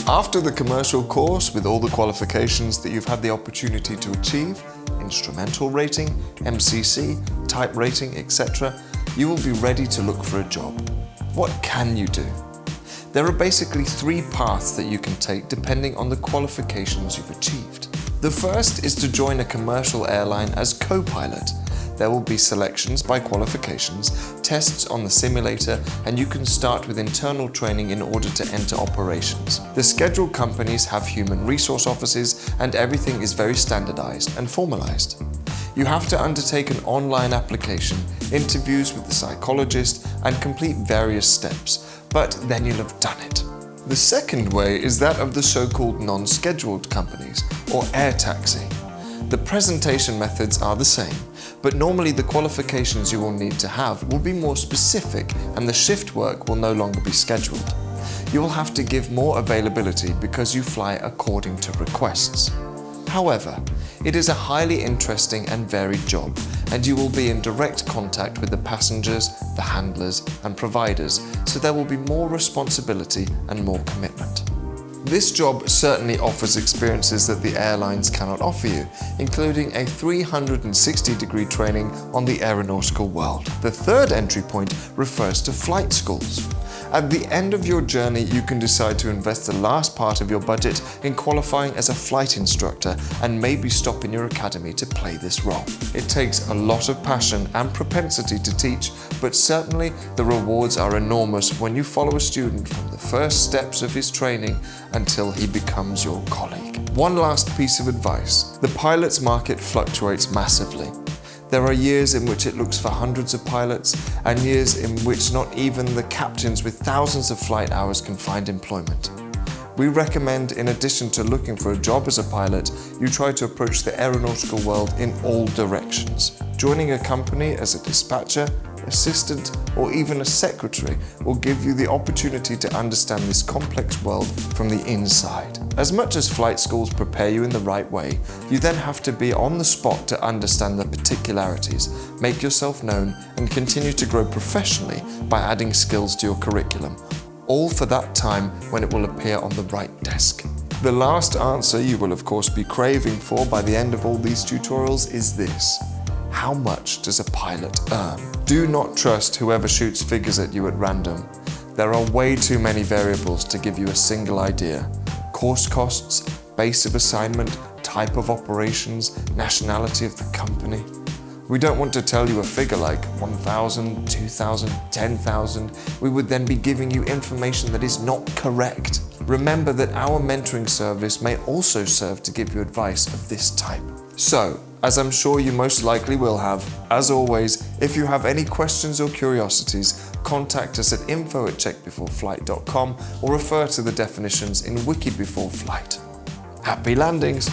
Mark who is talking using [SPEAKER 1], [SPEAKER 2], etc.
[SPEAKER 1] After the commercial course with all the qualifications that you've had the opportunity to achieve, instrumental rating, MCC, type rating, etc., you will be ready to look for a job. What can you do? There are basically 3 paths that you can take depending on the qualifications you've achieved. The first is to join a commercial airline as co-pilot. There will be selections by qualifications, tests on the simulator, and you can start with internal training in order to enter operations. The scheduled companies have human resource offices and everything is very standardized and formalized. You have to undertake an online application, interviews with the psychologist, and complete various steps, but then you'll have done it. The second way is that of the so-called non-scheduled companies, or air taxi. The presentation methods are the same, but normally the qualifications you will need to have will be more specific and the shift work will no longer be scheduled. You will have to give more availability because you fly according to requests. However, it is a highly interesting and varied job, and you will be in direct contact with the passengers, the handlers, and providers, so there will be more responsibility and more commitment. This job certainly offers experiences that the airlines cannot offer you, including a 360-degree training on the aeronautical world. The third entry point refers to flight schools. At the end of your journey, you can decide to invest the last part of your budget in qualifying as a flight instructor and maybe stop in your academy to play this role. It takes a lot of passion and propensity to teach, but certainly the rewards are enormous when you follow a student from the first steps of his training until he becomes your colleague. One last piece of advice. The pilots market fluctuates massively. There are years in which it looks for hundreds of pilots and years in which not even the captains with thousands of flight hours can find employment. We recommend, in addition to looking for a job as a pilot, you try to approach the aeronautical world in all directions. Joining a company as a dispatcher, assistant, or even a secretary will give you the opportunity to understand this complex world from the inside. As much as flight schools prepare you in the right way, you then have to be on the spot to understand the particularities, make yourself known, and continue to grow professionally by adding skills to your curriculum, all for that time when it will appear on the right desk. The last answer you will of course be craving for by the end of all these tutorials is this: how much does a pilot earn? Do not trust whoever shoots figures at you at random. There are way too many variables to give you a single idea. Course costs, base of assignment, type of operations, nationality of the company. We don't want to tell you a figure like 1,000, 2,000, 10,000. We would then be giving you information that is not correct. Remember that our mentoring service may also serve to give you advice of this type. So, as I'm sure you most likely will have, as always, if you have any questions or curiosities, contact us at info@checkbeforeflight.com or refer to the definitions in Wiki Before Flight. Happy landings!